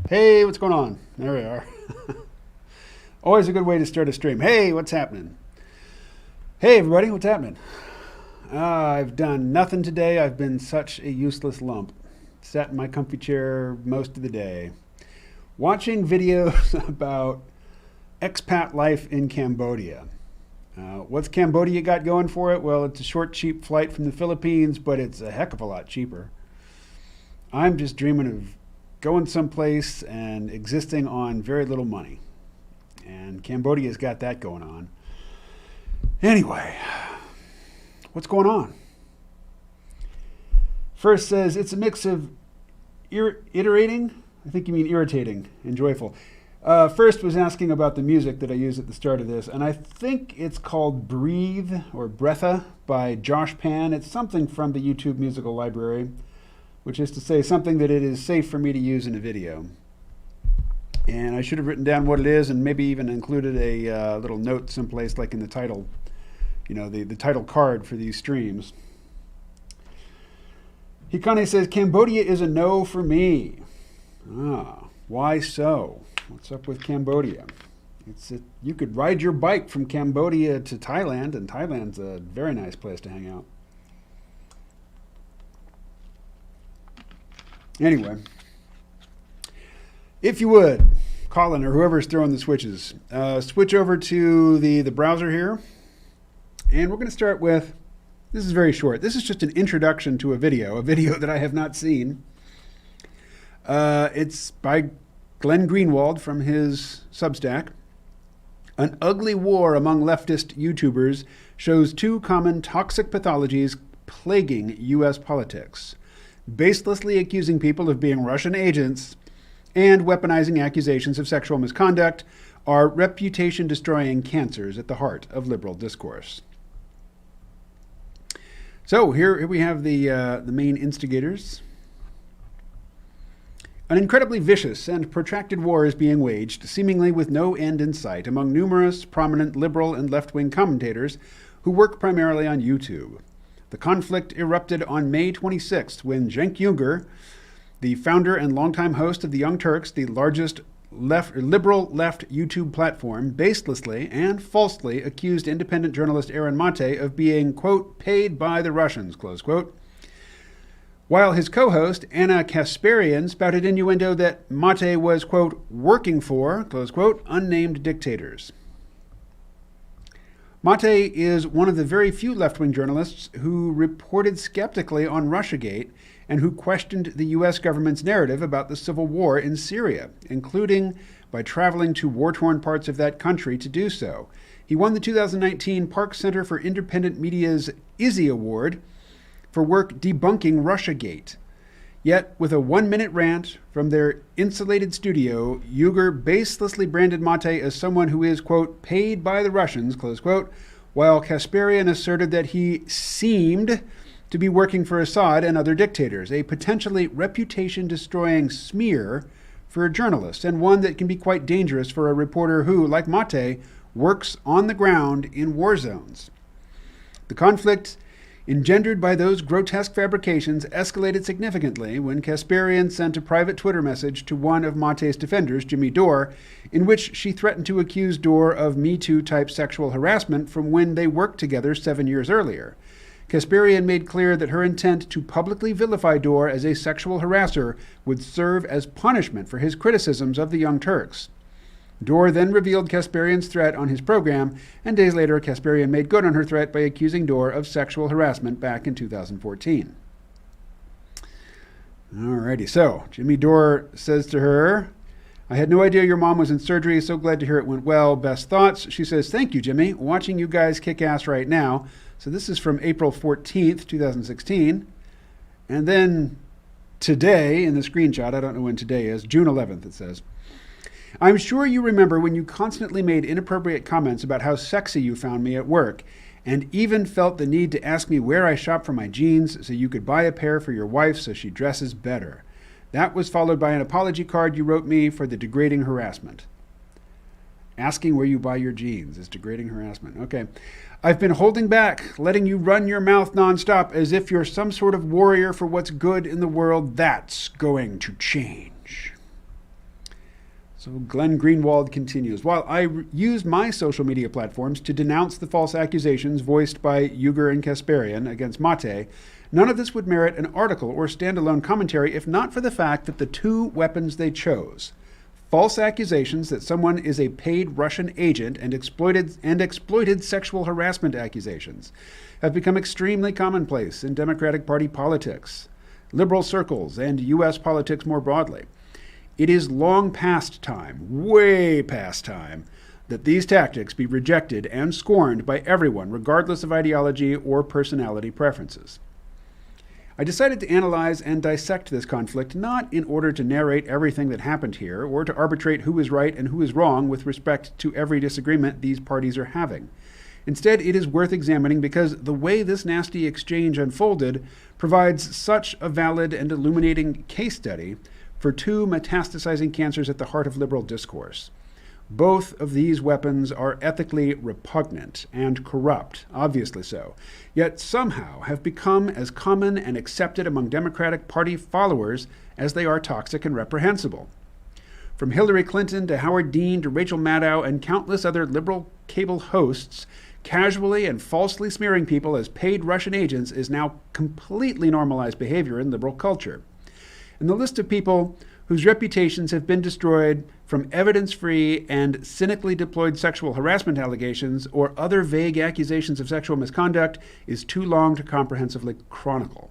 Hey, what's going on? There we are. Always a good way to start a stream. Hey, what's happening? Hey, everybody, what's happening? I've done nothing today. I've been such a useless lump. Sat in my comfy chair most of the day, watching videos about expat life in Cambodia. What's Cambodia got going for it? Well, it's a short, cheap flight from the Philippines, but it's a heck of a lot cheaper. I'm just dreaming of going someplace and existing on very little money. And Cambodia's got that going on. Anyway, what's going on? First says, it's a mix of iterating, I think you mean irritating, and joyful. First was asking about the music that I use at the start of this, and I think it's called Breathe or Breatha by Josh Pan. It's something from the YouTube musical library, which is to say something that it is safe for me to use in a video. And I should have written down what it is and maybe even included a little note someplace like in the title, you know, the title card for these streams. Hikane says, Cambodia is a no for me. Why so? What's up with Cambodia? You could ride your bike from Cambodia to Thailand, and Thailand's a very nice place to hang out. Anyway, if you would, Colin or whoever's throwing the switches, switch over to the browser here. And we're going to start with, this is very short. This is just an introduction to a video that I have not seen. It's by Glenn Greenwald from his Substack. An ugly war among leftist YouTubers shows two common toxic pathologies plaguing U.S. politics: baselessly accusing people of being Russian agents and weaponizing accusations of sexual misconduct are reputation-destroying cancers at the heart of liberal discourse. So here we have the main instigators. An incredibly vicious and protracted war is being waged, seemingly with no end in sight, among numerous prominent liberal and left-wing commentators who work primarily on YouTube. The conflict erupted on May 26th when Cenk Uygur, the founder and longtime host of the Young Turks, the largest liberal left YouTube platform, baselessly and falsely accused independent journalist Aaron Mate of being, quote, paid by the Russians, close quote, while his co-host, Anna Kasparian, spouted innuendo that Mate was, quote, working for, close quote, unnamed dictators. Mate is one of the very few left-wing journalists who reported skeptically on Russiagate and who questioned the U.S. government's narrative about the civil war in Syria, including by traveling to war-torn parts of that country to do so. He won the 2019 Park Center for Independent Media's Izzy Award for work debunking Russiagate. Yet, with a 1-minute rant from their insulated studio, Uygur baselessly branded Mate as someone who is, quote, paid by the Russians, close quote, while Kasparian asserted that he seemed to be working for Assad and other dictators, a potentially reputation-destroying smear for a journalist, and one that can be quite dangerous for a reporter who, like Mate, works on the ground in war zones. The conflict engendered by those grotesque fabrications escalated significantly when Kasparian sent a private Twitter message to one of Mate's defenders, Jimmy Dore, in which she threatened to accuse Dore of Me Too-type sexual harassment from when they worked together 7 years earlier. Kasparian made clear that her intent to publicly vilify Dore as a sexual harasser would serve as punishment for his criticisms of the Young Turks. Dore then revealed Kasparian's threat on his program, and days later, Kasparian made good on her threat by accusing Dore of sexual harassment back in 2014. Alrighty, so Jimmy Dore says to her, I had no idea your mom was in surgery, so glad to hear it went well. Best thoughts. She says, thank you, Jimmy. Watching you guys kick ass right now. So this is from April 14th, 2016. And then today, in the screenshot, I don't know when today is, June 11th it says, I'm sure you remember when you constantly made inappropriate comments about how sexy you found me at work, and even felt the need to ask me where I shop for my jeans so you could buy a pair for your wife so she dresses better. That was followed by an apology card you wrote me for the degrading harassment. Asking where you buy your jeans is degrading harassment. Okay. I've been holding back, letting you run your mouth nonstop as if you're some sort of warrior for what's good in the world. That's going to change. So Glenn Greenwald continues, while I used my social media platforms to denounce the false accusations voiced by Uygur and Kasparian against Mate, none of this would merit an article or standalone commentary if not for the fact that the two weapons they chose, false accusations that someone is a paid Russian agent and exploited sexual harassment accusations, have become extremely commonplace in Democratic Party politics, liberal circles, and U.S. politics more broadly. It is long past time, way past time, that these tactics be rejected and scorned by everyone, regardless of ideology or personality preferences. I decided to analyze and dissect this conflict not in order to narrate everything that happened here or to arbitrate who is right and who is wrong with respect to every disagreement these parties are having. Instead, it is worth examining because the way this nasty exchange unfolded provides such a valid and illuminating case study for two metastasizing cancers at the heart of liberal discourse. Both of these weapons are ethically repugnant and corrupt, obviously so, yet somehow have become as common and accepted among Democratic Party followers as they are toxic and reprehensible. From Hillary Clinton to Howard Dean to Rachel Maddow and countless other liberal cable hosts, casually and falsely smearing people as paid Russian agents is now completely normalized behavior in liberal culture. And the list of people whose reputations have been destroyed from evidence-free and cynically deployed sexual harassment allegations or other vague accusations of sexual misconduct is too long to comprehensively chronicle.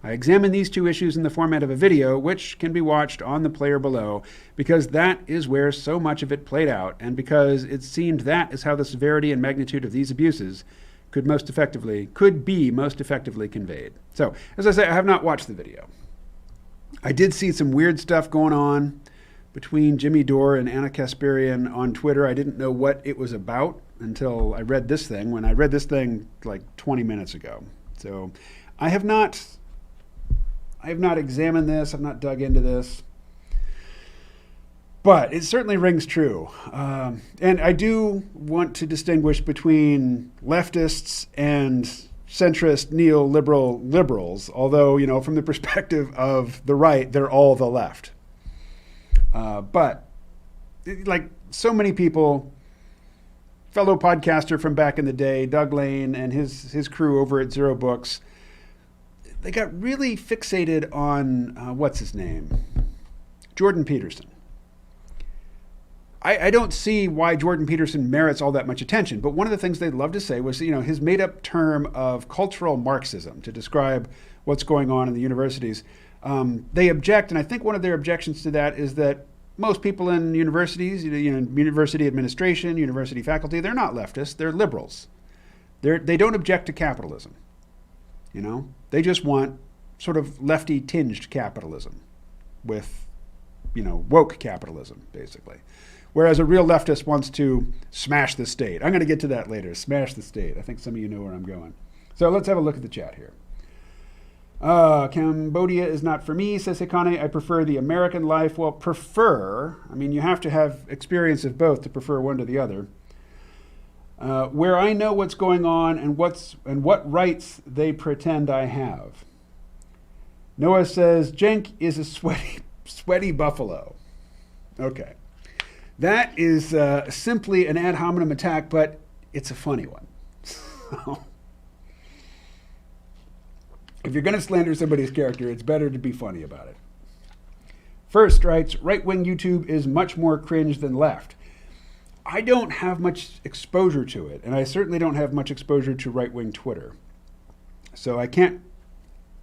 I examine these two issues in the format of a video, which can be watched on the player below, because that is where so much of it played out, and because it seemed that is how the severity and magnitude of these abuses could be most effectively conveyed. So, as I say, I have not watched the video. I did see some weird stuff going on between Jimmy Dore and Anna Kasparian on Twitter. I didn't know what it was about until I read this thing, when I read this thing like 20 minutes ago. So I have not examined this. I've not dug into this. But it certainly rings true. And I do want to distinguish between leftists and centrist, neoliberal liberals, although, from the perspective of the right, they're all the left. But like so many people, fellow podcaster from back in the day, Doug Lane and his crew over at Zero Books, they got really fixated on, what's his name? Jordan Peterson. I don't see why Jordan Peterson merits all that much attention, but one of the things they'd love to say was, his made-up term of cultural Marxism to describe what's going on in the universities. They object, and I think one of their objections to that is that most people in universities, university administration, university faculty, they're not leftists, they're liberals. They don't object to capitalism. They just want sort of lefty-tinged capitalism with, woke capitalism, basically. Whereas a real leftist wants to smash the state. I'm going to get to that later. Smash the state. I think some of you know where I'm going. So let's have a look at the chat here. Cambodia is not for me, says Hikane. I prefer the American life. Well, prefer, you have to have experience of both to prefer one to the other. Where I know what's going on and what rights they pretend I have. Noah says, Cenk is a sweaty buffalo. Okay. That is simply an ad hominem attack, but it's a funny one. So, if you're going to slander somebody's character, it's better to be funny about it. First writes, right-wing YouTube is much more cringe than left. I don't have much exposure to it, and I certainly don't have much exposure to right-wing Twitter. So I can't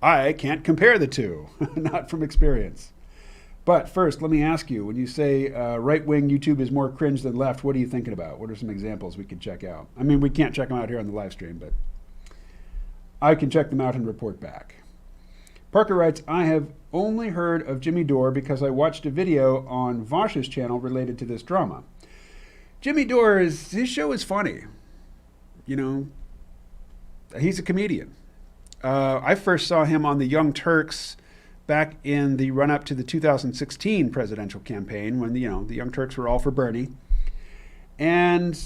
compare the two, not from experience. But first, let me ask you, when you say right-wing YouTube is more cringe than left, what are you thinking about? What are some examples we could check out? We can't check them out here on the live stream, but I can check them out and report back. Parker writes, I have only heard of Jimmy Dore because I watched a video on Vosh's channel related to this drama. Jimmy Dore, his show is funny. He's a comedian. I first saw him on the Young Turks back in the run-up to the 2016 presidential campaign when the Young Turks were all for Bernie. And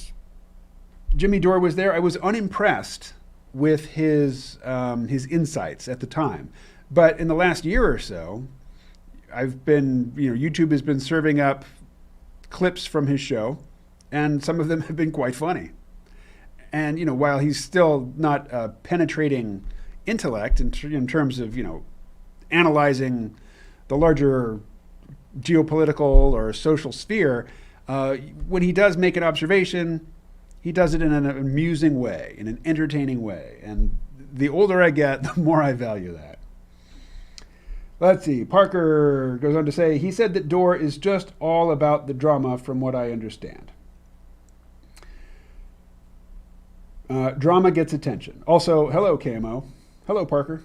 Jimmy Dore was there. I was unimpressed with his insights at the time. But in the last year or so, YouTube has been serving up clips from his show, and some of them have been quite funny. And, while he's still not a penetrating intellect in terms of, analyzing the larger geopolitical or social sphere, when he does make an observation, he does it in an amusing way, in an entertaining way. And the older I get, the more I value that. Let's see. Parker goes on to say, he said that Dore is just all about the drama from what I understand. Drama gets attention. Also, hello, KMO. Hello, Parker.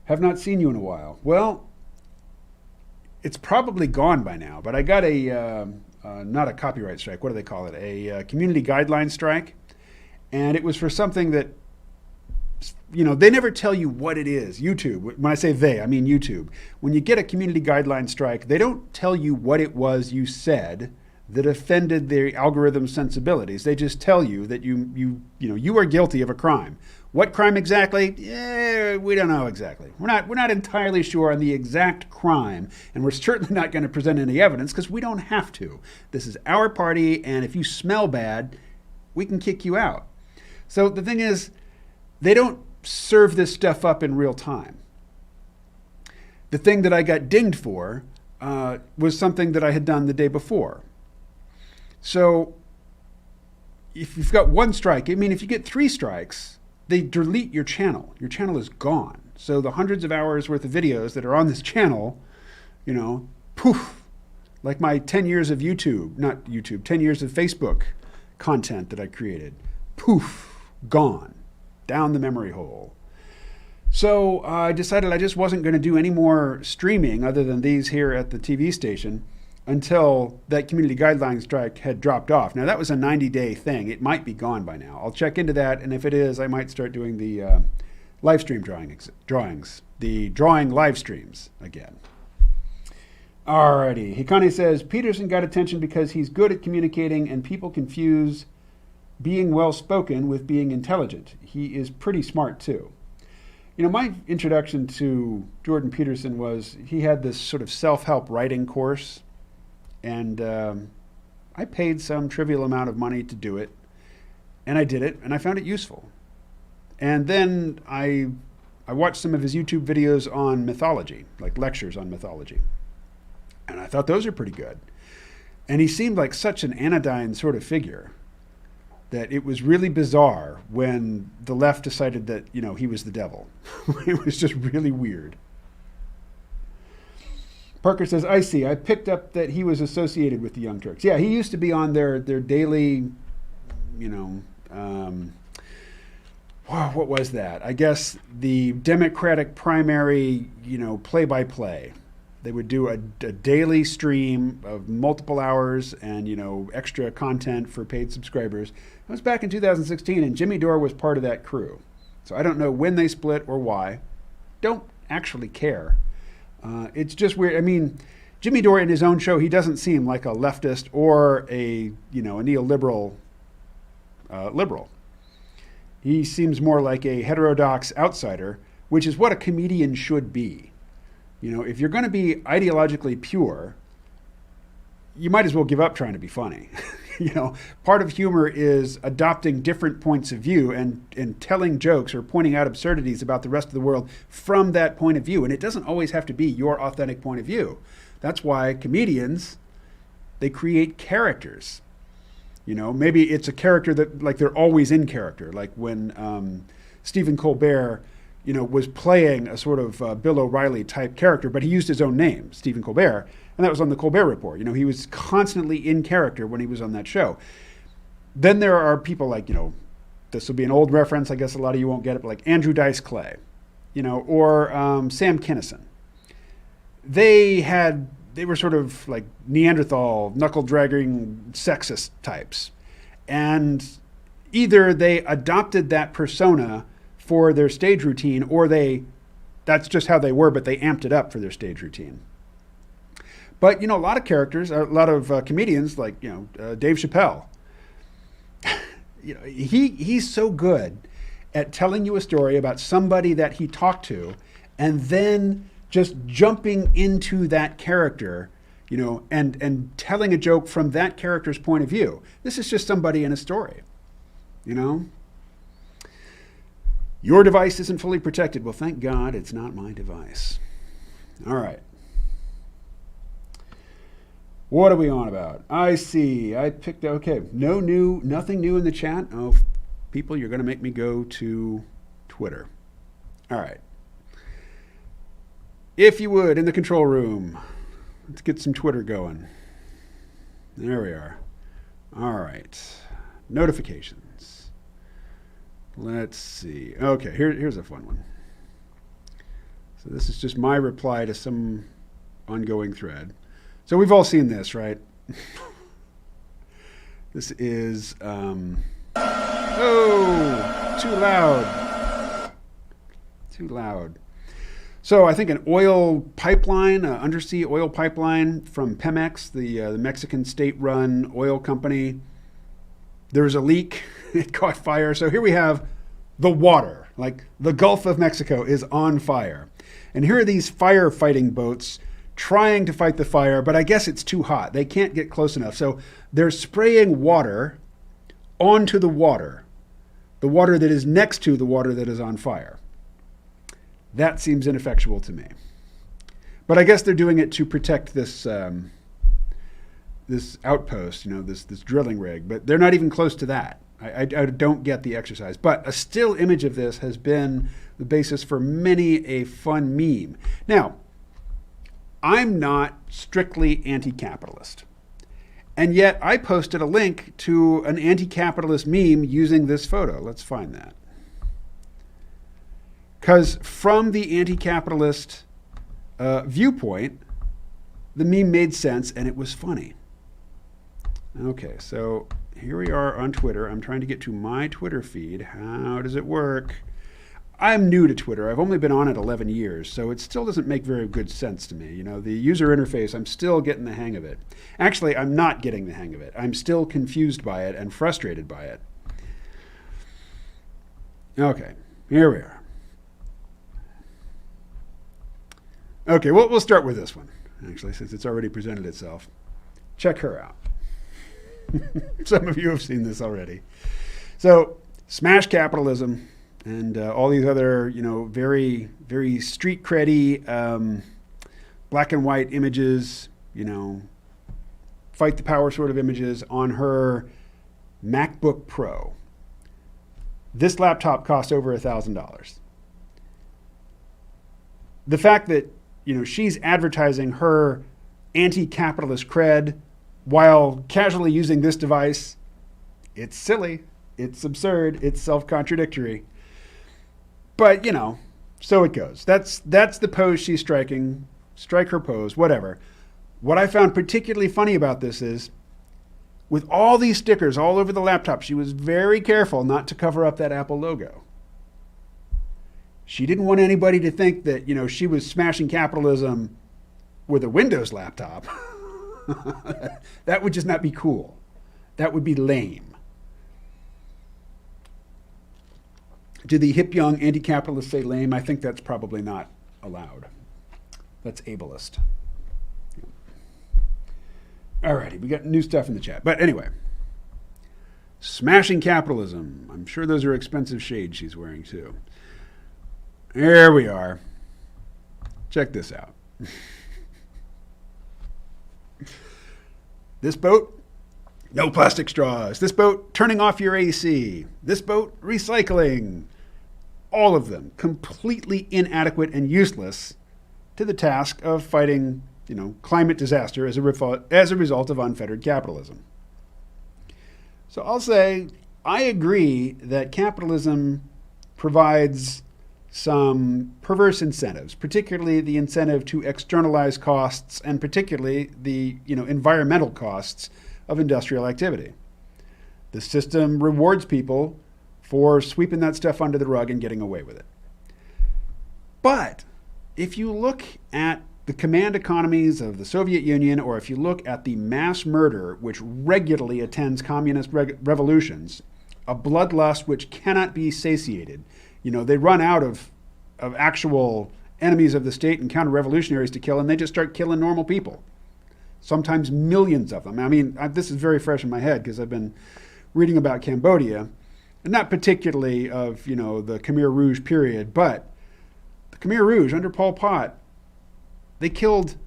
Have not seen you in a while. Well, it's probably gone by now, but I got not a copyright strike. What do they call it? A community guideline strike. And it was for something that, they never tell you what it is. YouTube, when I say they, I mean YouTube. When you get a community guideline strike, they don't tell you what it was you said that offended their algorithm sensibilities. They just tell you that you are guilty of a crime. What crime exactly? We don't know exactly. We're not entirely sure on the exact crime, and we're certainly not going to present any evidence because we don't have to. This is our party, and if you smell bad, we can kick you out. So the thing is, they don't serve this stuff up in real time. The thing that I got dinged for was something that I had done the day before. So if you've got one strike, if you get 3 strikes, they delete your channel. Your channel is gone. So the hundreds of hours worth of videos that are on this channel, poof, like my 10 years of 10 years of Facebook content that I created, poof, gone, down the memory hole. So I decided I just wasn't going to do any more streaming other than these here at the TV station until that community guideline strike had dropped off. Now, that was a 90-day thing. It might be gone by now. I'll check into that, and if it is, I might start doing the live stream drawings, the drawing live streams again. Alrighty. Hikane says, Peterson got attention because he's good at communicating, and people confuse being well-spoken with being intelligent. He is pretty smart, too. You know, my introduction to Jordan Peterson was he had this sort of self-help writing course, and I paid some trivial amount of money to do it, and I did it, and I found it useful. And then I watched some of his YouTube videos on mythology, like lectures on mythology, and I thought those are pretty good. And he seemed like such an anodyne sort of figure that it was really bizarre when the left decided that, you know, he was the devil. It was just really weird. Parker says, I see. I picked up that he was associated with the Young Turks. Yeah, he used to be on their daily, you know, what was that? I guess the Democratic primary, you know, play-by-play. They would do a daily stream of multiple hours and, you know, extra content for paid subscribers. It was back in 2016, and Jimmy Dore was part of that crew. So I don't know when they split or why. Don't actually care. It's just weird. I mean, Jimmy Dore in his own show, he doesn't seem like a leftist or a, you know, a neoliberal liberal. He seems more like a heterodox outsider, which is what a comedian should be. You know, if you're going to be ideologically pure, you might as well give up trying to be funny. You know, part of humor is adopting different points of view and telling jokes or pointing out absurdities about the rest of the world from that point of view. And it doesn't always have to be your authentic point of view. That's why comedians, they create characters. You know, maybe it's a character that, like, they're always in character. Like when Stephen Colbert, you know, was playing a sort of Bill O'Reilly type character, but he used his own name, Stephen Colbert, and that was on the Colbert Report. You know, he was constantly in character when he was on that show. Then there are people like, you know, this will be an old reference, I guess a lot of you won't get it, but like Andrew Dice Clay, you know, or Sam Kinison. They were sort of like Neanderthal, knuckle-dragging, sexist types. And either they adopted that persona for their stage routine, or that's just how they were, but they amped it up for their stage routine. But, you know, a lot of characters, a lot of comedians, like, you know, Dave Chappelle, you know, he's so good at telling you a story about somebody that he talked to, and then just jumping into that character, you know, and telling a joke from that character's point of view. This is just somebody in a story, you know? Your device isn't fully protected. Well, thank God it's not my device. All right. What are we on about? I see. I picked, okay, nothing new in the chat. Oh, people, you're going to make me go to Twitter. All right. If you would, in the control room, let's get some Twitter going. There we are. All right. Notifications. Let's see. Okay, here's a fun one. So this is just my reply to some ongoing thread. So we've all seen this, right? This is, oh, too loud. Too loud. So I think an oil pipeline, undersea oil pipeline from Pemex, the Mexican state-run oil company. There was a leak. It caught fire. So here we have the water. Like the Gulf of Mexico is on fire. And here are these firefighting boats trying to fight the fire, but I guess it's too hot. They can't get close enough. So they're spraying water onto the water that is next to the water that is on fire. That seems ineffectual to me. But I guess they're doing it to protect this this outpost, you know, this drilling rig. But they're not even close to that. I don't get the exercise. But a still image of this has been the basis for many a fun meme. Now, I'm not strictly anti-capitalist. And yet I posted a link to an anti-capitalist meme using this photo. Let's find that. Because from the anti-capitalist viewpoint, the meme made sense and it was funny. Okay, so here we are on Twitter. I'm trying to get to my Twitter feed. How does it work? I'm new to Twitter. I've only been on it 11 years, so it still doesn't make very good sense to me. You know, the user interface, I'm still getting the hang of it. Actually, I'm not getting the hang of it. I'm still confused by it and frustrated by it. Okay, here we are. Okay, well, we'll start with this one, actually, since it's already presented itself. Check her out. Some of you have seen this already. So, smash capitalism and all these other, very, very street creddy, black and white images, fight the power sort of images on her MacBook Pro. This laptop costs over $1,000. The fact that, she's advertising her anti-capitalist cred while casually using this device, it's silly, it's absurd, it's self-contradictory. But, so it goes. That's the pose she's striking. Strike her pose, whatever. What I found particularly funny about this is, with all these stickers all over the laptop, she was very careful not to cover up that Apple logo. She didn't want anybody to think that, she was smashing capitalism with a Windows laptop. That would just not be cool. That would be lame. Do the hip young anti-capitalists say lame? I think that's probably not allowed. That's ableist. Alrighty, we got new stuff in the chat. But anyway, smashing capitalism. I'm sure those are expensive shades she's wearing too. There we are. Check this out. This boat, no plastic straws. This boat, turning off your AC. This boat, recycling. All of them completely inadequate and useless to the task of fighting, climate disaster as a result of unfettered capitalism. So I'll say I agree that capitalism provides some perverse incentives, particularly the incentive to externalize costs and particularly the environmental costs of industrial activity. The system rewards people for sweeping that stuff under the rug and getting away with it. But if you look at the command economies of the Soviet Union, or if you look at the mass murder which regularly attends communist revolutions, a bloodlust which cannot be satiated, they run out of actual enemies of the state and counter-revolutionaries to kill, and they just start killing normal people. Sometimes millions of them. I mean, this is very fresh in my head because I've been reading about Cambodia, and not particularly of, the Khmer Rouge period, but the Khmer Rouge under Pol Pot, they killed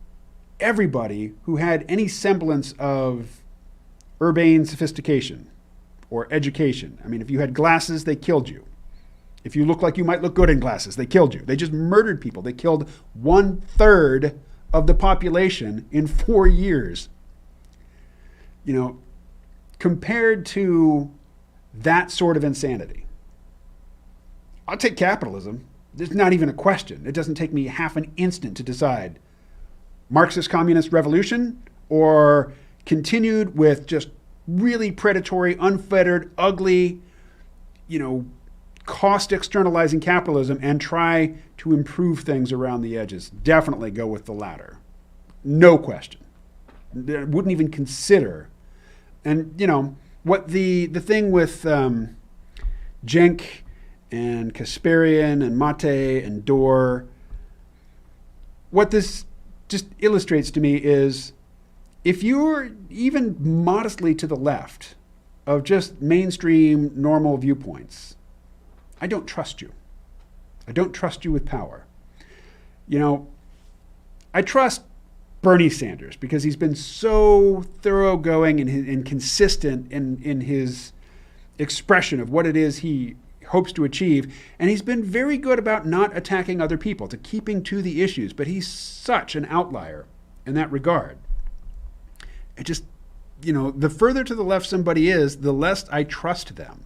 everybody who had any semblance of urbane sophistication or education. I mean, if you had glasses, they killed you. If you look like you might look good in glasses, they killed you. They just murdered people. They killed 1/3 of the population in 4 years. Compared to that sort of insanity, I'll take capitalism. There's not even a question. It doesn't take me half an instant to decide Marxist communist revolution or continued with just really predatory, unfettered, ugly, cost externalizing capitalism and try to improve things around the edges. Definitely go with the latter. No question. Wouldn't even consider. And, what the thing with Cenk and Kasparian and Mate and Dor, what this just illustrates to me is if you're even modestly to the left of just mainstream normal viewpoints, I don't trust you. I don't trust you with power. I trust Bernie Sanders because he's been so thoroughgoing and consistent in his expression of what it is he hopes to achieve. And he's been very good about not attacking other people, to keeping to the issues. But he's such an outlier in that regard. It just, the further to the left somebody is, the less I trust them.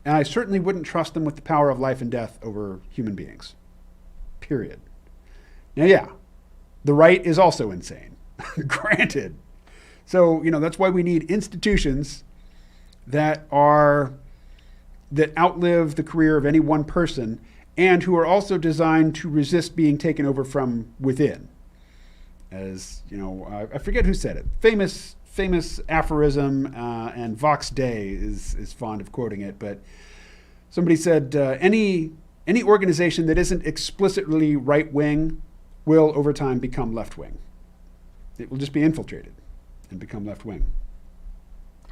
And I certainly wouldn't trust them with the power of life and death over human beings. Period. Now, yeah, the right is also insane. Granted. So, that's why we need institutions that outlive the career of any one person and who are also designed to resist being taken over from within. As, I forget who said it. Famous aphorism, and Vox Day is fond of quoting it, but Somebody said any organization that isn't explicitly right-wing will over time become left-wing. It will just be infiltrated and become left-wing.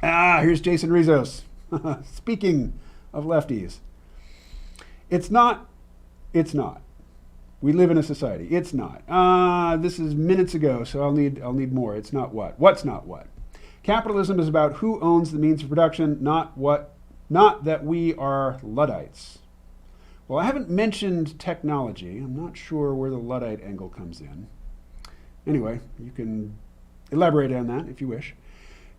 Here's Jason Rizos. Speaking of lefties. It's not. We live in a society. It's not. This is minutes ago, so I'll need more. It's not what. What's not what? Capitalism is about who owns the means of production, not that we are Luddites. Well, I haven't mentioned technology. I'm not sure where the Luddite angle comes in. Anyway, you can elaborate on that if you wish.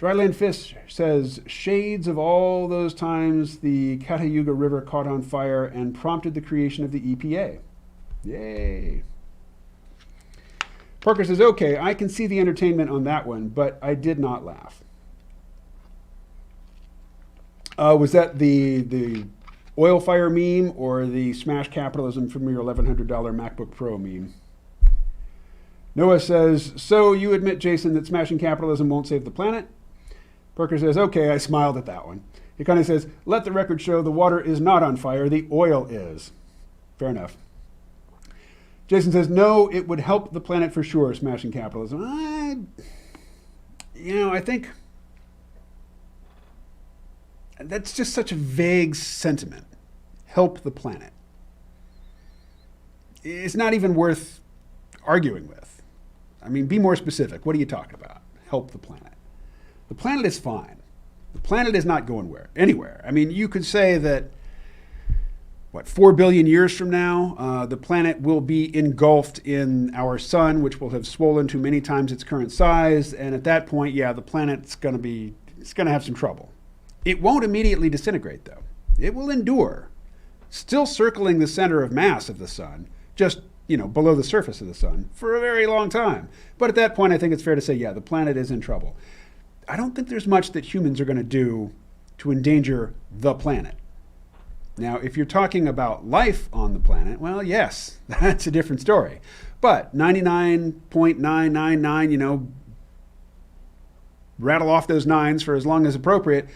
Dryland Fish says, shades of all those times the Catayuga River caught on fire and prompted the creation of the EPA. Yay. Parker says, okay, I can see the entertainment on that one, but I did not laugh. Was that the oil fire meme or the smash capitalism from your $1,100 MacBook Pro meme? Noah says, so you admit, Jason, that smashing capitalism won't save the planet? Parker says, okay, I smiled at that one. He kind of says, let the record show the water is not on fire, the oil is. Fair enough. Jason says, no, it would help the planet for sure, smashing capitalism. I think that's just such a vague sentiment. Help the planet. It's not even worth arguing with. I mean, be more specific. What are you talking about? Help the planet. The planet is fine. The planet is not going anywhere. I mean, you could say that, 4 billion years from now, the planet will be engulfed in our sun, which will have swollen to many times its current size. And at that point, the planet's going to have some trouble. It won't immediately disintegrate, though. It will endure, still circling the center of mass of the sun, just, below the surface of the sun for a very long time. But at that point, I think it's fair to say, the planet is in trouble. I don't think there's much that humans are going to do to endanger the planet. Now, if you're talking about life on the planet, well, yes, that's a different story. But 99.999, rattle off those nines for as long as appropriate,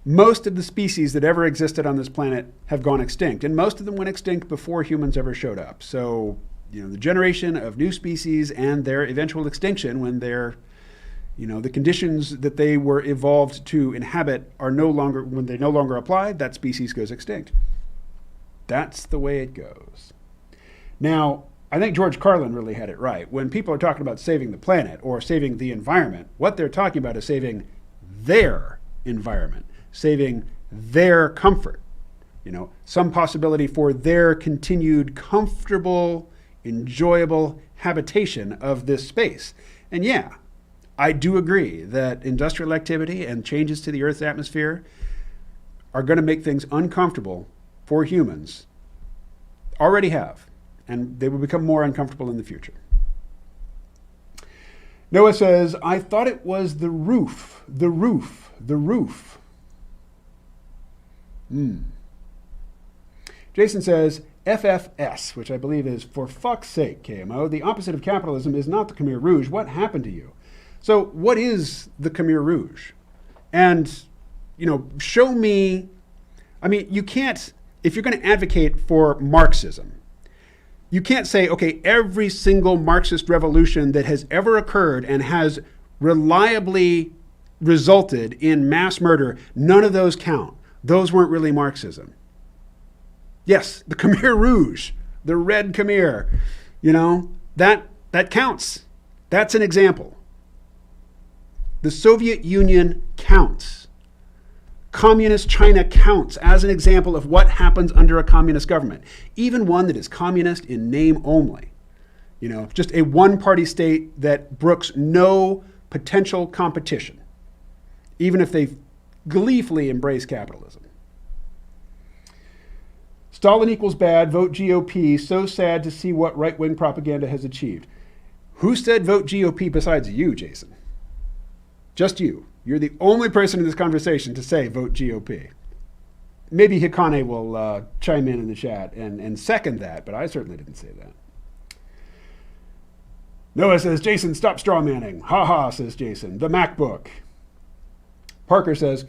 most of the species that ever existed on this planet have gone extinct. And most of them went extinct before humans ever showed up. So, the generation of new species and their eventual extinction when they're the conditions that they were evolved to inhabit are when they no longer apply, that species goes extinct. That's the way it goes. Now, I think George Carlin really had it right. When people are talking about saving the planet or saving the environment, what they're talking about is saving their environment, saving their comfort, some possibility for their continued comfortable, enjoyable habitation of this space. And I do agree that industrial activity and changes to the Earth's atmosphere are going to make things uncomfortable for humans. Already have, and they will become more uncomfortable in the future. Noah says, I thought it was the roof. Jason says, FFS, which I believe is for fuck's sake, KMO. The opposite of capitalism is not the Khmer Rouge. What happened to you? So what is the Khmer Rouge? And, show me, you can't, if you're going to advocate for Marxism, you can't say, okay, every single Marxist revolution that has ever occurred and has reliably resulted in mass murder, none of those count. Those weren't really Marxism. Yes, the Khmer Rouge, the Red Khmer, that counts. That's an example. The Soviet Union counts. Communist China counts as an example of what happens under a communist government, even one that is communist in name only. Just a one-party state that brooks no potential competition, even if they gleefully embrace capitalism. Stalin equals bad, vote GOP, so sad to see what right-wing propaganda has achieved. Who said vote GOP besides you, Jason? Just you. You're the only person in this conversation to say vote GOP. Maybe Hikane will chime in the chat and second that, but I certainly didn't say that. Noah says, Jason, stop straw manning. Ha ha, says Jason. The MacBook. Parker says,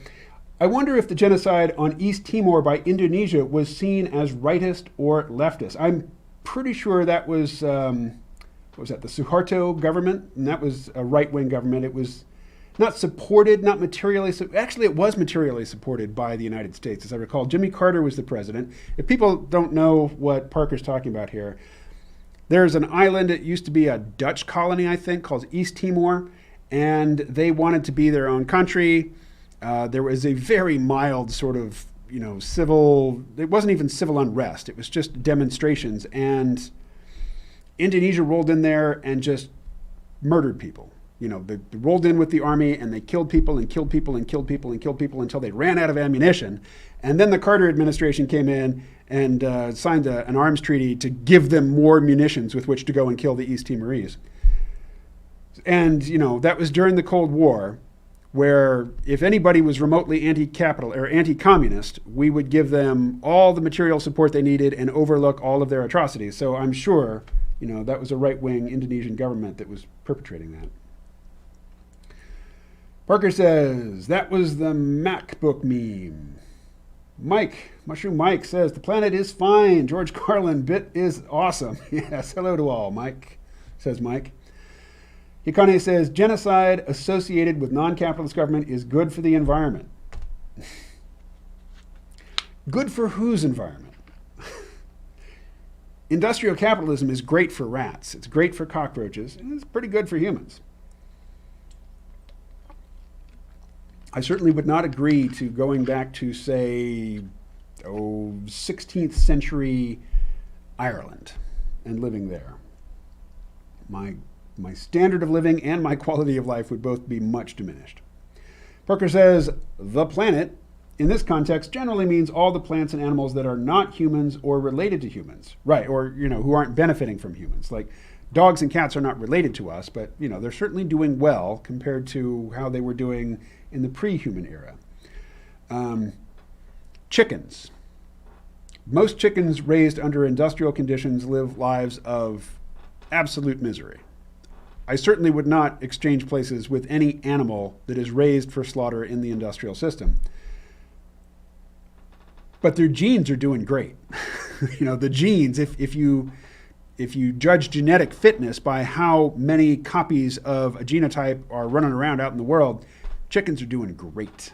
I wonder if the genocide on East Timor by Indonesia was seen as rightist or leftist. I'm pretty sure that was, what was that, the Suharto government? And that was a right-wing government. It was not supported, not materially, actually it was materially supported by the United States, as I recall. Jimmy Carter was the president. If people don't know what Parker's talking about here, there's an island, it used to be a Dutch colony, I think, called East Timor, and they wanted to be their own country. There was a very mild sort of, civil, it wasn't even civil unrest, it was just demonstrations, and Indonesia rolled in there and just murdered people. They rolled in with the army and they killed people and killed people and killed people and killed people until they ran out of ammunition. And then the Carter administration came in and signed an arms treaty to give them more munitions with which to go and kill the East Timorese. And, that was during the Cold War, where if anybody was remotely anti-capital or anti-communist, we would give them all the material support they needed and overlook all of their atrocities. So I'm sure, that was a right-wing Indonesian government that was perpetrating that. Parker says, that was the MacBook meme. Mushroom Mike says, the planet is fine. George Carlin bit is awesome. Yes, hello to all, Mike, says Mike. Hikane says, genocide associated with non-capitalist government is good for the environment. Good for whose environment? Industrial capitalism is great for rats. It's great for cockroaches. And it's pretty good for humans. I certainly would not agree to going back to, say, 16th century Ireland and living there. My standard of living and my quality of life would both be much diminished. Parker says, the planet, in this context, generally means all the plants and animals that are not humans or related to humans. Right, or, who aren't benefiting from humans. Like, dogs and cats are not related to us, but, they're certainly doing well compared to how they were doing in the pre-human era. Chickens. Most chickens raised under industrial conditions live lives of absolute misery. I certainly would not exchange places with any animal that is raised for slaughter in the industrial system. But their genes are doing great. The genes, if you judge genetic fitness by how many copies of a genotype are running around out in the world, chickens are doing great.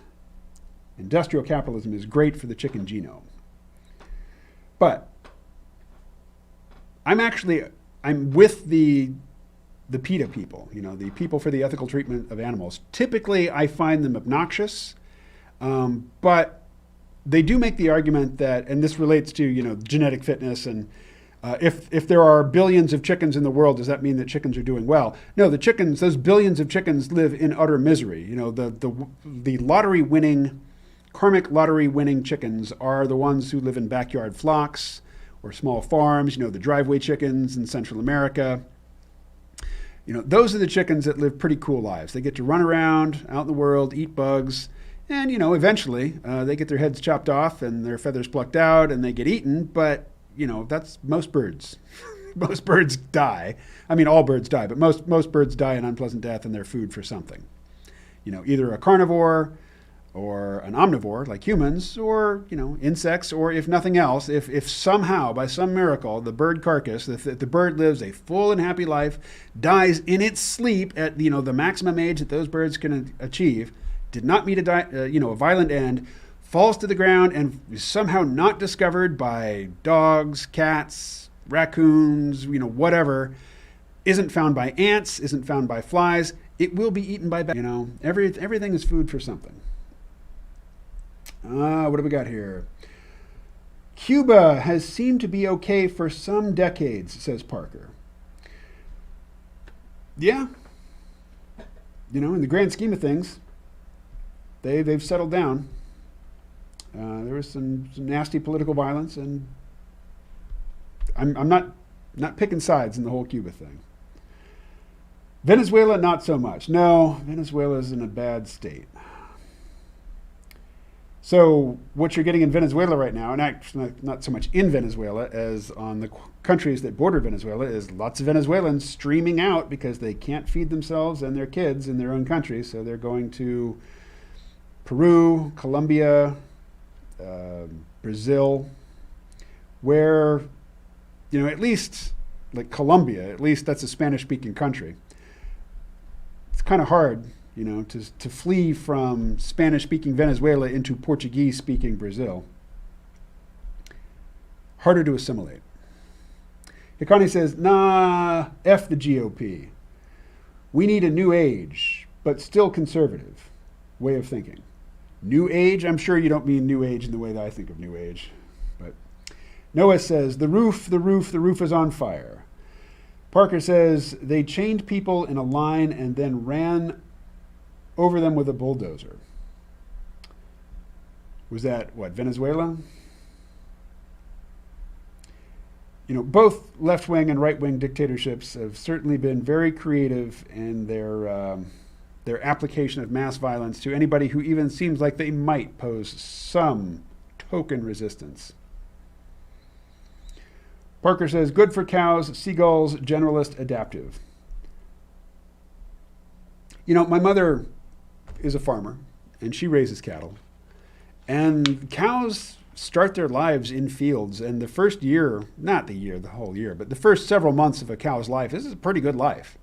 Industrial capitalism is great for the chicken genome. But I'm with the PETA people, the people for the ethical treatment of animals. Typically, I find them obnoxious, but they do make the argument that, and this relates to, genetic fitness, and if there are billions of chickens in the world, does that mean that chickens are doing well? No, those billions of chickens live in utter misery. The lottery-winning, karmic lottery-winning chickens are the ones who live in backyard flocks or small farms, the driveway chickens in Central America. Those are the chickens that live pretty cool lives. They get to run around out in the world, eat bugs, and, eventually they get their heads chopped off and their feathers plucked out and they get eaten, but, that's most birds. Most birds die. I mean, all birds die, but most birds die an unpleasant death and they're food for something. Either a carnivore or an omnivore like humans, or, insects, or if nothing else, if somehow, by some miracle, the bird carcass, if the bird lives a full and happy life, dies in its sleep at, the maximum age that those birds can achieve, did not meet a violent end, falls to the ground and is somehow not discovered by dogs, cats, raccoons, whatever, isn't found by ants, isn't found by flies, it will be eaten by bats. Everything is food for something. What do we got here? Cuba has seemed to be okay for some decades, says Parker. Yeah. In the grand scheme of things, they've settled down. There was some nasty political violence, and I'm not picking sides in the whole Cuba thing. Venezuela, not so much. No, Venezuela's in a bad state. So what you're getting in Venezuela right now, and actually not so much in Venezuela as on the countries that border Venezuela, is lots of Venezuelans streaming out because they can't feed themselves and their kids in their own country. So they're going to Peru, Colombia, Brazil, where, at least like Colombia, at least that's a Spanish-speaking country. It's kind of hard, to flee from Spanish-speaking Venezuela into Portuguese-speaking Brazil. Harder to assimilate. Hikani says, nah, F the GOP. We need a new age, but still conservative way of thinking. New age? I'm sure you don't mean new age in the way that I think of new age. But Noah says, the roof is on fire. Parker says, they chained people in a line and then ran over them with a bulldozer. Was that, Venezuela? Both left-wing and right-wing dictatorships have certainly been very creative in their application of mass violence to anybody who even seems like they might pose some token resistance. Parker says, good for cows, seagulls, generalist, adaptive. My mother is a farmer, and she raises cattle. And cows start their lives in fields, and the first year, not the whole year, but the first several months of a cow's life, this is a pretty good life.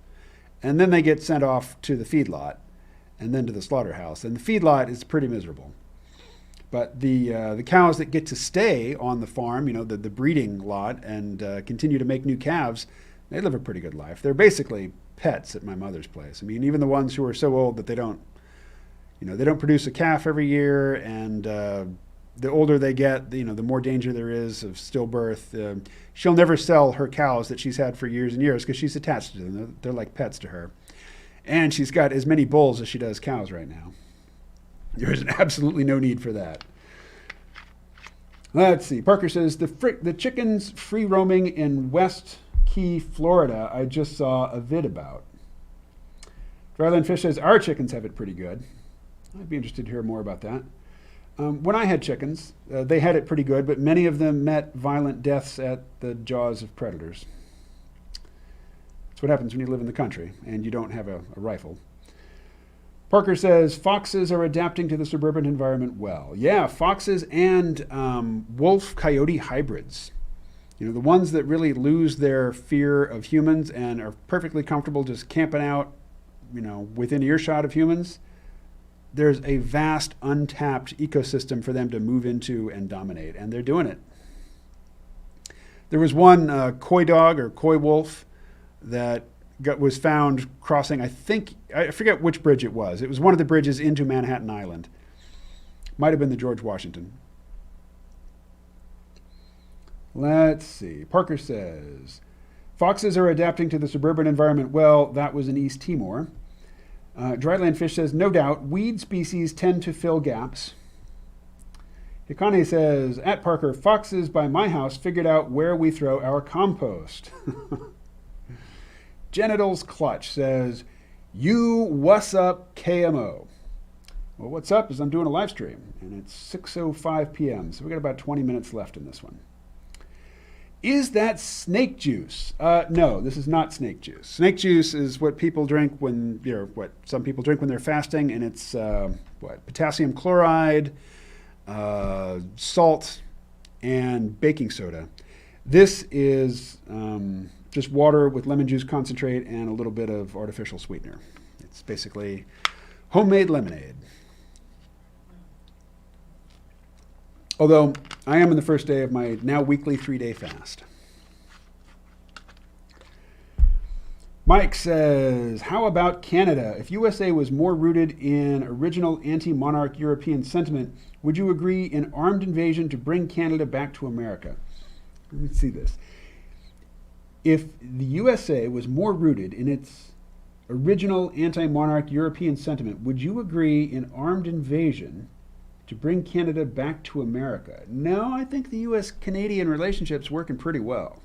And then they get sent off to the feedlot, and then to the slaughterhouse. And the feedlot is pretty miserable. But the cows that get to stay on the farm, the breeding lot, and continue to make new calves, they live a pretty good life. They're basically pets at my mother's place. I mean, even the ones who are so old that they don't produce a calf every year, and the older they get, the more danger there is of stillbirth. She'll never sell her cows that she's had for years and years because she's attached to them. They're like pets to her. And she's got as many bulls as she does cows right now. There's absolutely no need for that. Let's see. Parker says, the chickens free roaming in West Key, Florida, I just saw a vid about. Dryland Fish says, our chickens have it pretty good. I'd be interested to hear more about that. When I had chickens, they had it pretty good, but many of them met violent deaths at the jaws of predators. That's what happens when you live in the country and you don't have a rifle. Parker says, foxes are adapting to the suburban environment well. Yeah, foxes and wolf-coyote hybrids. The ones that really lose their fear of humans and are perfectly comfortable just camping out, within earshot of humans. There's a vast, untapped ecosystem for them to move into and dominate, and they're doing it. There was one coy dog or coy wolf that was found crossing, I forget which bridge it was. It was one of the bridges into Manhattan Island. Might have been the George Washington. Let's see. Parker says, foxes are adapting to the suburban environment well. That was in East Timor. Dryland Fish says, no doubt, weed species tend to fill gaps. Hikane says, at Parker, foxes by my house figured out where we throw our compost. Genitals Clutch says, what's up, KMO? Well, what's up is I'm doing a live stream, and it's 6:05 p.m., so we got about 20 minutes left in this one. Is that snake juice? No, this is not snake juice. Snake juice is what people drink what some people drink when they're fasting, and it's potassium chloride, salt, and baking soda. This is just water with lemon juice concentrate and a little bit of artificial sweetener. It's basically homemade lemonade. Although I am in the first day of my now weekly 3-day fast. Mike says, how about Canada? If USA was more rooted in original anti-monarch European sentiment, would you agree in armed invasion to bring Canada back to America? Let me see this. If the USA was more rooted in its original anti-monarch European sentiment, would you agree in armed invasion to bring Canada back to America? No, I think the U.S.-Canadian relationship's working pretty well.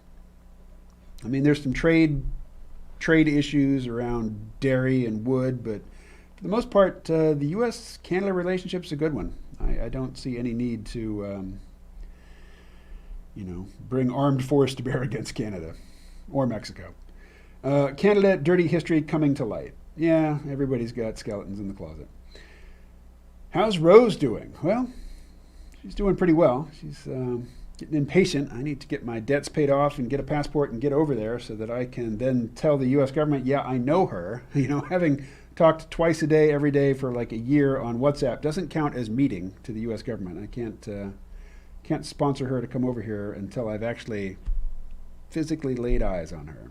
I mean, there's some trade issues around dairy and wood, but for the most part, the U.S.-Canada relationship's a good one. I don't see any need to, bring armed force to bear against Canada or Mexico. Canada, dirty history coming to light. Yeah, everybody's got skeletons in the closet. How's Rose doing? Well, she's doing pretty well. She's getting impatient. I need to get my debts paid off and get a passport and get over there so that I can then tell the U.S. government, yeah, I know her. Having talked twice a day, every day for like a year on WhatsApp doesn't count as meeting to the U.S. government. I can't sponsor her to come over here until I've actually physically laid eyes on her.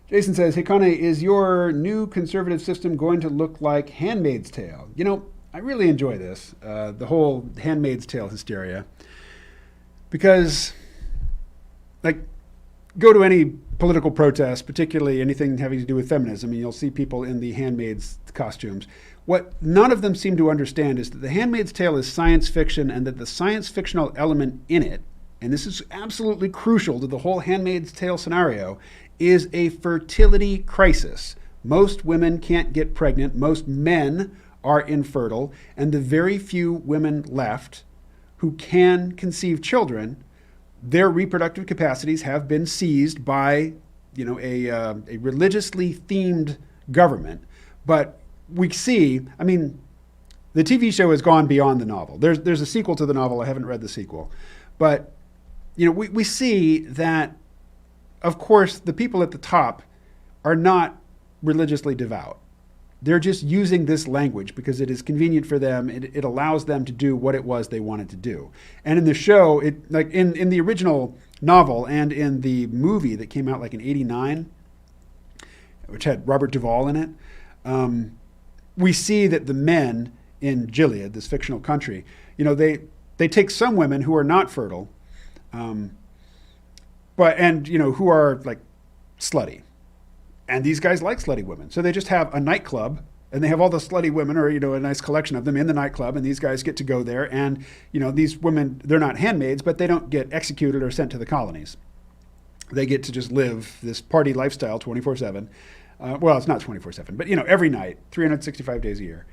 Jason says, hey, Connie, is your new conservative system going to look like Handmaid's Tale? I really enjoy this, the whole Handmaid's Tale hysteria, because, go to any political protest, particularly anything having to do with feminism, and you'll see people in the handmaids costumes. What none of them seem to understand is that the Handmaid's Tale is science fiction, and that the science fictional element in it, and this is absolutely crucial to the whole Handmaid's Tale scenario, is a fertility crisis. Most women can't get pregnant. Most men are infertile. And the very few women left who can conceive children, their reproductive capacities have been seized by a religiously themed government. But we see, the TV show has gone beyond the novel. There's a sequel to the novel. I haven't read the sequel. But we see that, of course, the people at the top are not religiously devout. They're just using this language because it is convenient for them. It allows them to do what it was they wanted to do. And in the show, in the original novel and in the movie that came out in '89, which had Robert Duvall in it, we see that the men in Gilead, this fictional country, they take some women who are not fertile, who are slutty. And these guys like slutty women. So they just have a nightclub and they have all the slutty women or, a nice collection of them in the nightclub. And these guys get to go there. And, these women, they're not handmaids, but they don't get executed or sent to the colonies. They get to just live this party lifestyle 24/7. Well, it's not 24/7, but, every night, 365 days a year.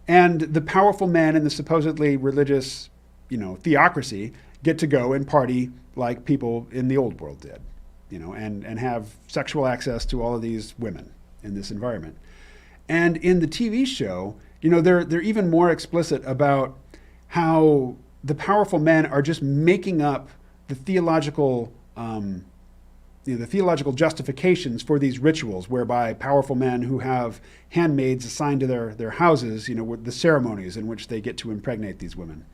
And the powerful men in the supposedly religious, theocracy get to go and party like people in the old world did. And have sexual access to all of these women in this environment. And in the TV show, they're even more explicit about how the powerful men are just making up the theological justifications for these rituals, whereby powerful men who have handmaids assigned to their houses, with the ceremonies in which they get to impregnate these women.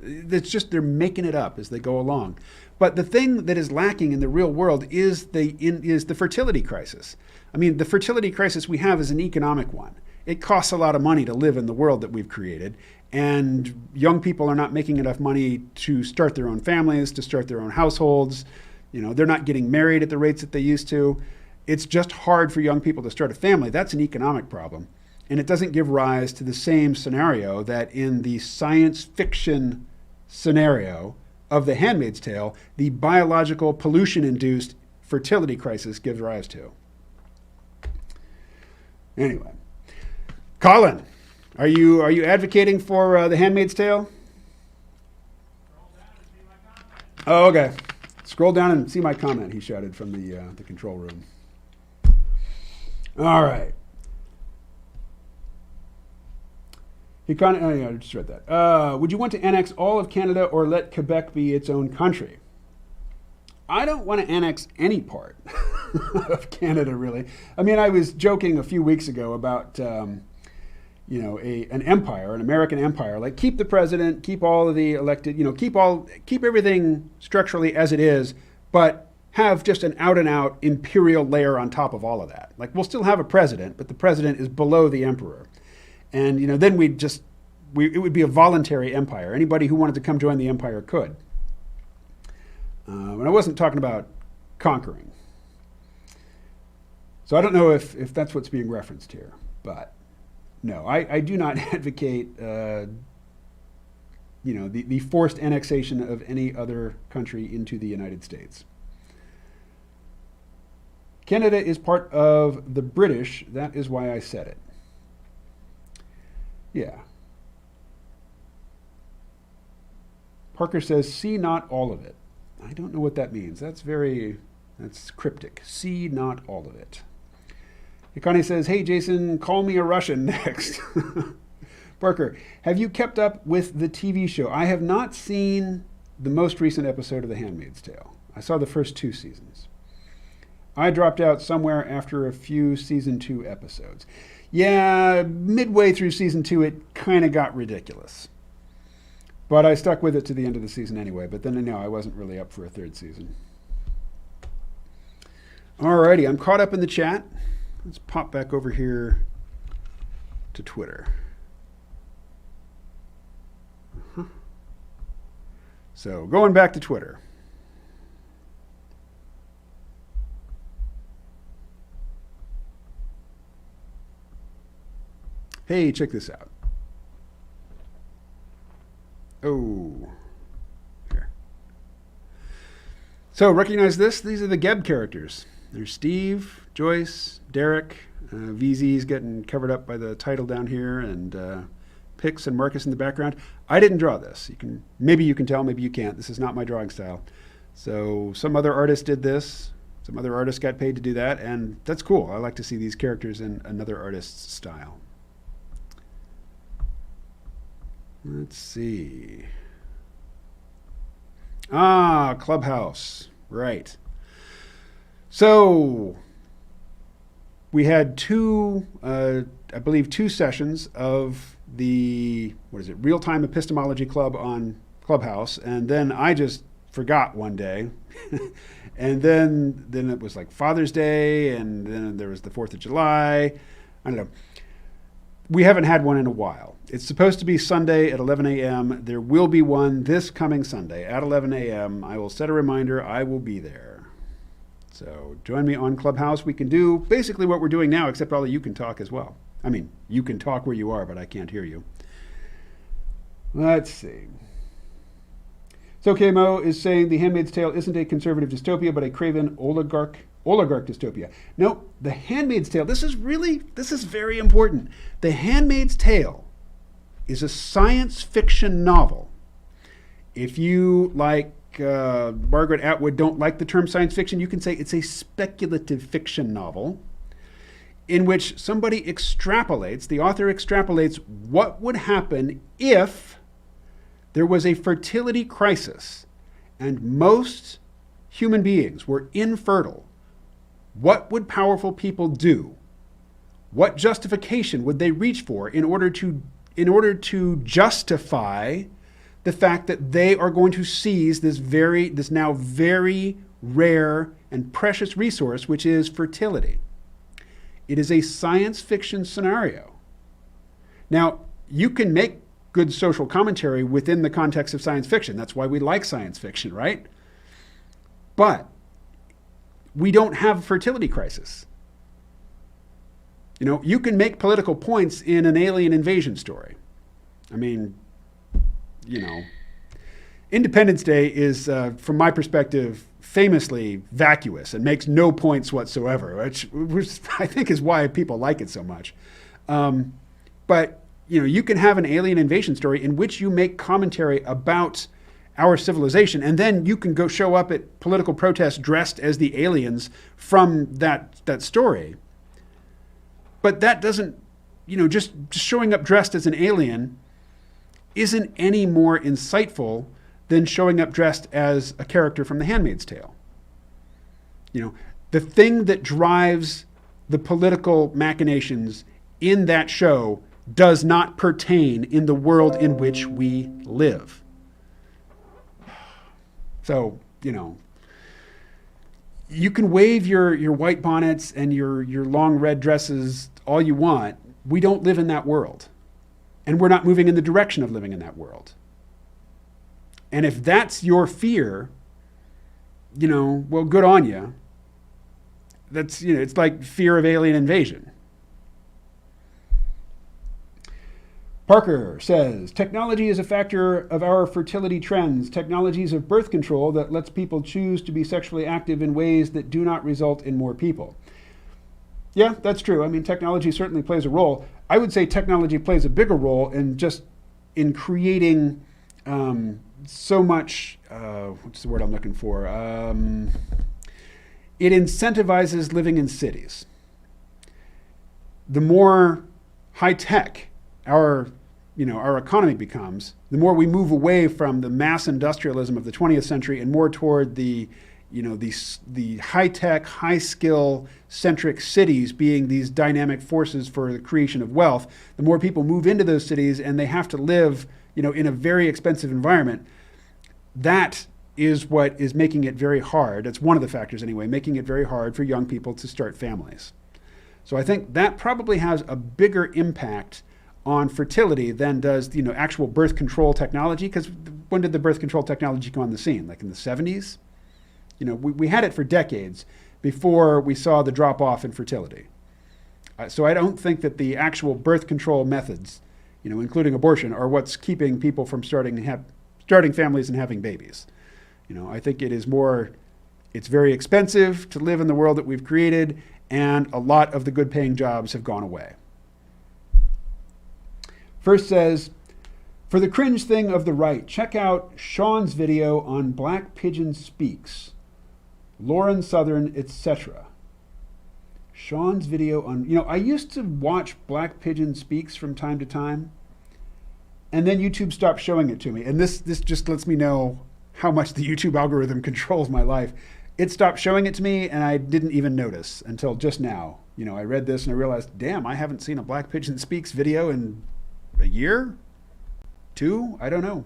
It's just they're making it up as they go along. But the thing that is lacking in the real world is the fertility crisis. The fertility crisis we have is an economic one. It costs a lot of money to live in the world that we've created, and young people are not making enough money to start their own families, to start their own households. They're not getting married at the rates that they used to. It's just hard for young people to start a family. That's an economic problem. And it doesn't give rise to the same scenario that in the science fiction scenario of The Handmaid's Tale, the biological pollution-induced fertility crisis gives rise to. Anyway, Colin, are you advocating for The Handmaid's Tale? Oh, okay. Scroll down and see my comment, he shouted from the control room. All right. I just read that. Would you want to annex all of Canada or let Quebec be its own country? I don't want to annex any part of Canada, really. I was joking a few weeks ago about, an empire, an American empire. Keep the president, keep all of the elected, keep everything structurally as it is, but have just an out-and-out imperial layer on top of all of that. We'll still have a president, but the president is below the emperor. And, then it would be a voluntary empire. Anybody who wanted to come join the empire could. And I wasn't talking about conquering. So I don't know if that's what's being referenced here. But no, I do not advocate, the forced annexation of any other country into the United States. Canada is part of the British. That is why I said it. Yeah. Parker says, see not all of it. I don't know what that means. That's cryptic. See not all of it. Ikani says, hey, Jason, call me a Russian next. Parker, have you kept up with the TV show? I have not seen the most recent episode of The Handmaid's Tale. I saw the first 2 seasons. I dropped out somewhere after a few season 2 episodes. Yeah, midway through season 2, it kind of got ridiculous. But I stuck with it to the end of the season anyway. But then I wasn't really up for a 3rd season. Alrighty, I'm caught up in the chat. Let's pop back over here to Twitter. So going back to Twitter. Hey, check this out. Oh, here. So recognize this? These are the Geb characters. There's Steve, Joyce, Derek, VZ's getting covered up by the title down here, and Pix and Marcus in the background. I didn't draw this. Maybe you can tell, maybe you can't. This is not my drawing style. So some other artist did this. Some other artist got paid to do that, and that's cool. I like to see these characters in another artist's style. Let's see. Clubhouse. Right. So we had 2 sessions of the, Real-Time Epistemology Club on Clubhouse. And then I just forgot one day. And then it was like Father's Day, and then there was the 4th of July. I don't know. We haven't had one in a while. It's supposed to be Sunday at 11 a.m. There will be one this coming Sunday at 11 a.m. I will set a reminder. I will be there. So join me on Clubhouse. We can do basically what we're doing now, except all of you can talk as well. I mean, you can talk where you are, but I can't hear you. Let's see. So KMO is saying The Handmaid's Tale isn't a conservative dystopia, but a craven oligarch dystopia. No, The Handmaid's Tale, this is very important. The Handmaid's Tale is a science fiction novel. If you, like Margaret Atwood, don't like the term science fiction, you can say it's a speculative fiction novel in which the author extrapolates what would happen if there was a fertility crisis and most human beings were infertile. What would powerful people do? What justification would they reach for in order to justify the fact that they are going to seize this now very rare and precious resource, which is fertility? It is a science fiction scenario. Now, you can make good social commentary within the context of science fiction. That's why we like science fiction, right? But we don't have a fertility crisis. You can make political points in an alien invasion story. I mean, Independence Day is, from my perspective, famously vacuous and makes no points whatsoever, which I think is why people like it so much. But you can have an alien invasion story in which you make commentary about our civilization, and then you can go show up at political protests dressed as the aliens from that story. But that doesn't, just showing up dressed as an alien isn't any more insightful than showing up dressed as a character from The Handmaid's Tale. The thing that drives the political machinations in that show does not pertain in the world in which we live. So, you can wave your white bonnets and your long red dresses all you want. We don't live in that world. And we're not moving in the direction of living in that world. And if that's your fear, well, good on you. That's, it's like fear of alien invasion. Parker says, technology is a factor of our fertility trends. Technologies of birth control that lets people choose to be sexually active in ways that do not result in more people. Yeah, that's true. I mean, technology certainly plays a role. I would say technology plays a bigger role in creating so much, what's the word I'm looking for? It incentivizes living in cities. The more high-tech our our economy becomes, the more we move away from the mass industrialism of the 20th century and more toward the high-tech, high-skill centric cities being these dynamic forces for the creation of wealth, the more people move into those cities and they have to live, in a very expensive environment. That is what is making it very hard. It's one of the factors anyway, making it very hard for young people to start families. So I think that probably has a bigger impact on fertility than does, actual birth control technology. Because when did the birth control technology come on the scene? Like in the 70s? We had it for decades before we saw the drop off in fertility. So I don't think that the actual birth control methods, including abortion, are what's keeping people from starting families and having babies. I think it is more, it's very expensive to live in the world that we've created, and a lot of the good paying jobs have gone away. First says, for the cringe thing of the right, check out Sean's video on Black Pigeon Speaks, Lauren Southern, etc. Sean's video on, I used to watch Black Pigeon Speaks from time to time, and then YouTube stopped showing it to me. And this just lets me know how much the YouTube algorithm controls my life. It stopped showing it to me, and I didn't even notice until just now. I read this and I realized, damn, I haven't seen a Black Pigeon Speaks video in a year? 2? I don't know.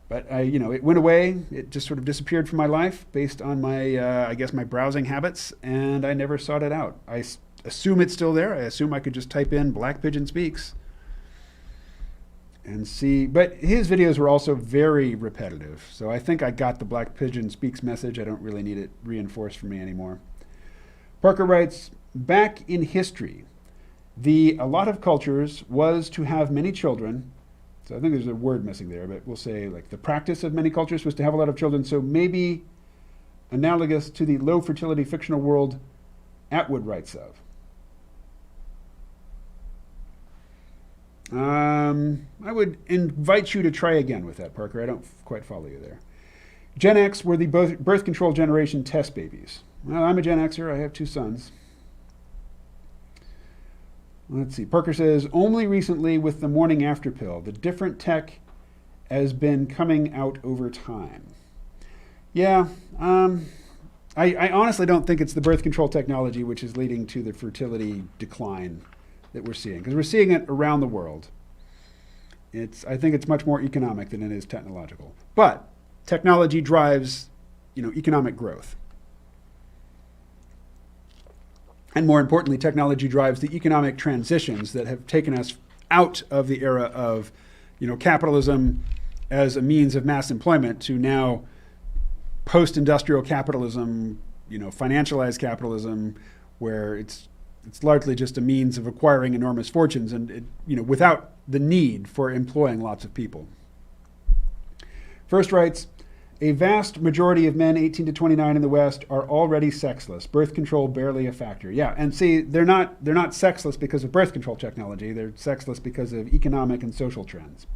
But it went away. It just sort of disappeared from my life based on my, my browsing habits, and I never sought it out. I assume it's still there. I assume I could just type in Black Pigeon Speaks and see. But his videos were also very repetitive. So I think I got the Black Pigeon Speaks message. I don't really need it reinforced for me anymore. Parker writes, back in history, a lot of cultures was to have many children. So I think there's a word missing there, but we'll say like the practice of many cultures was to have a lot of children. So maybe analogous to the low fertility fictional world Atwood writes of. I would invite you to try again with that, Parker. I don't quite follow you there. Gen X were the birth control generation test babies. Well, I'm a Gen Xer. I have 2 sons. Let's see. Parker says, only recently with the morning after pill, the different tech has been coming out over time. Yeah, I honestly don't think it's the birth control technology which is leading to the fertility decline that we're seeing, because we're seeing it around the world. I think it's much more economic than it is technological. But technology drives, economic growth. And more importantly, technology drives the economic transitions that have taken us out of the era of, capitalism as a means of mass employment to now post-industrial capitalism, financialized capitalism, where it's largely just a means of acquiring enormous fortunes and, without the need for employing lots of people. First writes, a vast majority of men 18 to 29 in the West are already sexless. Birth control barely a factor. Yeah, and see, they're not sexless because of birth control technology. They're sexless because of economic and social trends.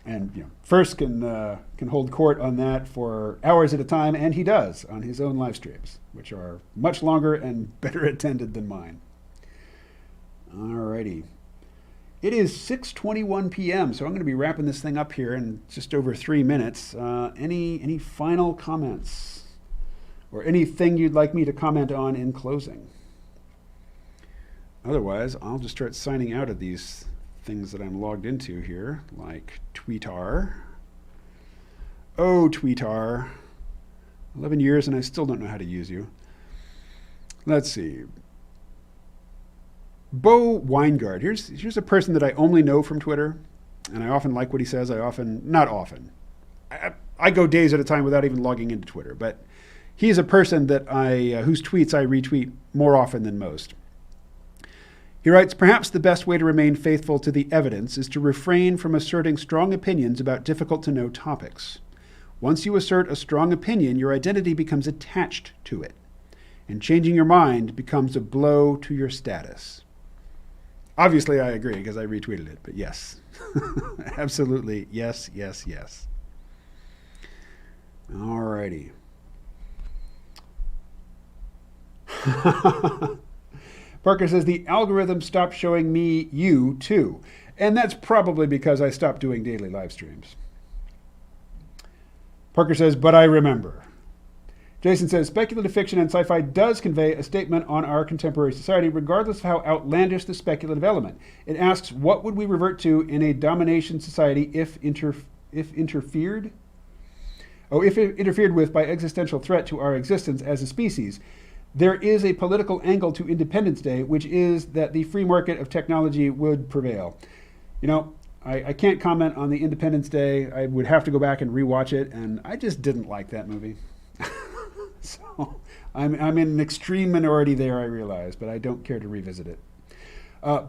And First can hold court on that for hours at a time, and he does on his own live streams, which are much longer and better attended than mine. Alrighty. It is 6:21 p.m., so I'm going to be wrapping this thing up here in just over 3 minutes. Any final comments or anything you'd like me to comment on in closing? Otherwise, I'll just start signing out of these things that I'm logged into here, like Tweetar. Oh, Tweetar. 11 years and I still don't know how to use you. Let's see. Bo Weingard. Here's a person that I only know from Twitter, and I often like what he says. Not often. I go days at a time without even logging into Twitter, but he's a person that whose tweets I retweet more often than most. He writes, perhaps the best way to remain faithful to the evidence is to refrain from asserting strong opinions about difficult-to-know topics. Once you assert a strong opinion, your identity becomes attached to it, and changing your mind becomes a blow to your status. Obviously, I agree because I retweeted it, but yes. Absolutely. Yes, yes, yes. All righty. Parker says, the algorithm stopped showing me you too. And that's probably because I stopped doing daily live streams. Parker says, but I remember. Jason says, speculative fiction and sci-fi does convey a statement on our contemporary society, regardless of how outlandish the speculative element. It asks, what would we revert to in a domination society if interfered with by existential threat to our existence as a species? There is a political angle to Independence Day, which is that the free market of technology would prevail. You know, I can't comment on the Independence Day. I would have to go back and rewatch it, and I just didn't like that movie. So I'm in an extreme minority there, I realize, but I don't care to revisit it.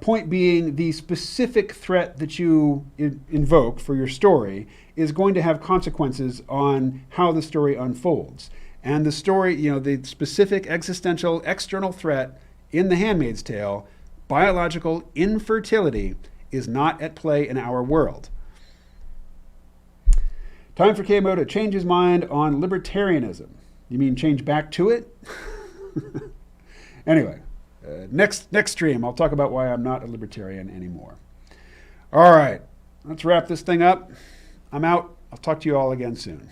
Point being, the specific threat that you invoke for your story is going to have consequences on how the story unfolds. And the story, you know, the specific existential external threat in The Handmaid's Tale, biological infertility, is not at play in our world. Time for KMO to change his mind on libertarianism. You mean change back to it? Anyway, next stream, I'll talk about why I'm not a libertarian anymore. All right, let's wrap this thing up. I'm out. I'll talk to you all again soon.